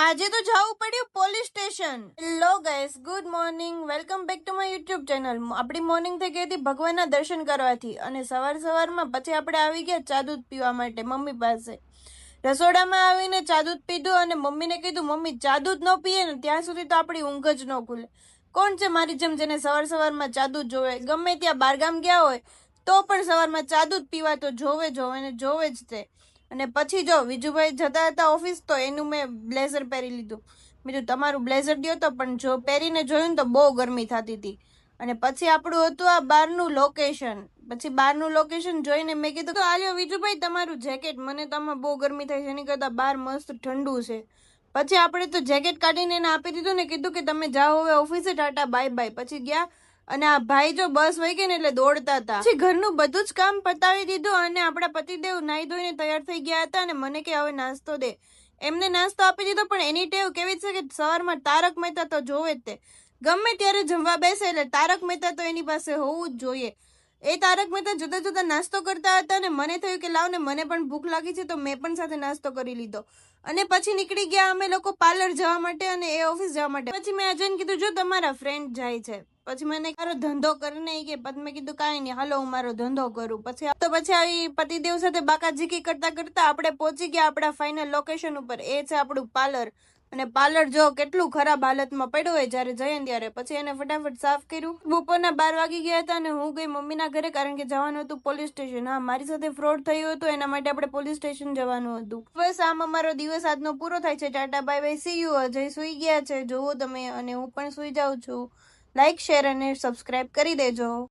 આજે તો જવું પડ્યું police station. Hello guys, good morning, welcome back to my YouTube channel. આપણી મોર્નિંગ થઈ ગઈ હતી ભગવાનના દર્શન કરવાથી અને સવારમાં પછી આપણે આવી ગયા ચા દૂધ પીવા માટે મમ્મી પાસે. રસોડામાં આવીને ચા દૂધ પીધું અને મમ્મીને કીધું મમ્મી ચા દૂધ ન પીએ ને ત્યાં સુધી તો આપણી ઊંઘ જ ન ખુલે. કોણ છે મારી જેમ જેને સવારમાં ચા દૂધ જોવે? ગમે ત્યાં બહારગામ ગયા હોય તો પણ સવારમાં ચા દૂધ પીવા તો જોવે જ તે. અને પછી જો વિજુભાઈ જતા હતા ઓફિસ તો એનું મેં બ્લેઝર પહેરી લીધું. બીજું તમારું બ્લેઝર દો તો પણ જો પહેરીને જોયું તો બહુ ગરમી થતી હતી. અને પછી આપણું હતું આ બહારનું લોકેશન. પછી બહારનું લોકેશન જોઈને મેં કીધું તો આલ્યો વિજુભાઈ તમારું જેકેટ, મને તો આમાં બહુ ગરમી થાય છે એની કરતાં બહાર મસ્ત ઠંડુ છે. પછી આપણે તો જેકેટ કાઢીને એને આપી દીધું ને કીધું કે તમે જાઓ હવે ઓફિસે, ટાટા બાય બાય. પછી ગયા અને આ ભાઈ જો બસ વહી ગઈ ને એટલે દોડતા હતા. પછી ઘરનું બધું જ કામ પતાવી દીધું અને આપણા પતિદેવ નાઈ ધોઈને તૈયાર થઈ ગયા હતા અને મને કે હવે નાસ્તો દે. એમને નાસ્તો આપી દીધો પણ એની ટેવ કેવી છે કે સવારમાં તારક મહેતા તો જોવે જ તે. ગમે ત્યારે જમવા બેસે એટલે તારક મહેતા તો એની પાસે હોવું જ જોઈએ. એ તારક મહેતા જુદા જુદા નાસ્તો કરતા હતા અને મને થયું કે લાવ ને મને પણ ભૂખ લાગી છે તો મેં પણ સાથે નાસ્તો કરી લીધો. અને પછી નીકળી ગયા અમે લોકો પાર્લર જવા માટે અને એ ઓફિસ જવા માટે. પછી મેં અજયને કીધું જો તમારા ફ્રેન્ડ જાય છે. પછી મને મારો ધંધો કરીને કે પછી મેં કીધું કાંઈ નહીં, હાલો હું મારો ધંધો કરું. પછી આવી પતિદેવ સાથે બાકાઝીકી કરતા કરતા આપણે પહોંચી ગયા આપણા ફાઇનલ લોકેશન ઉપર. એ છે આપણું પાર્લર. અને પાર્લર જો કેટલું ખરાબ હાલતમાં પડ્યું હોય જયારે જઈએ ત્યારે. પછી એને ફટાફટ સાફ કર્યું. બપોરના 12 વાગી ગયા હતા અને હું ગઈ મમ્મીના ઘરે કારણ કે જવાનું હતું પોલીસ સ્ટેશન. હા, મારી સાથે ફ્રોડ થયું હતું એના માટે આપણે પોલીસ સ્ટેશન જવાનું હતું. બસ આમ અમારો દિવસ આજનો પૂરો થાય છે. Tata bye bye, C you. Ajay સુઈ ગયા છે જોવો તમે અને હું પણ સુઈ જાઉં છું. લાઈક, શેર અને સબસ્ક્રાઇબ કરી દેજો.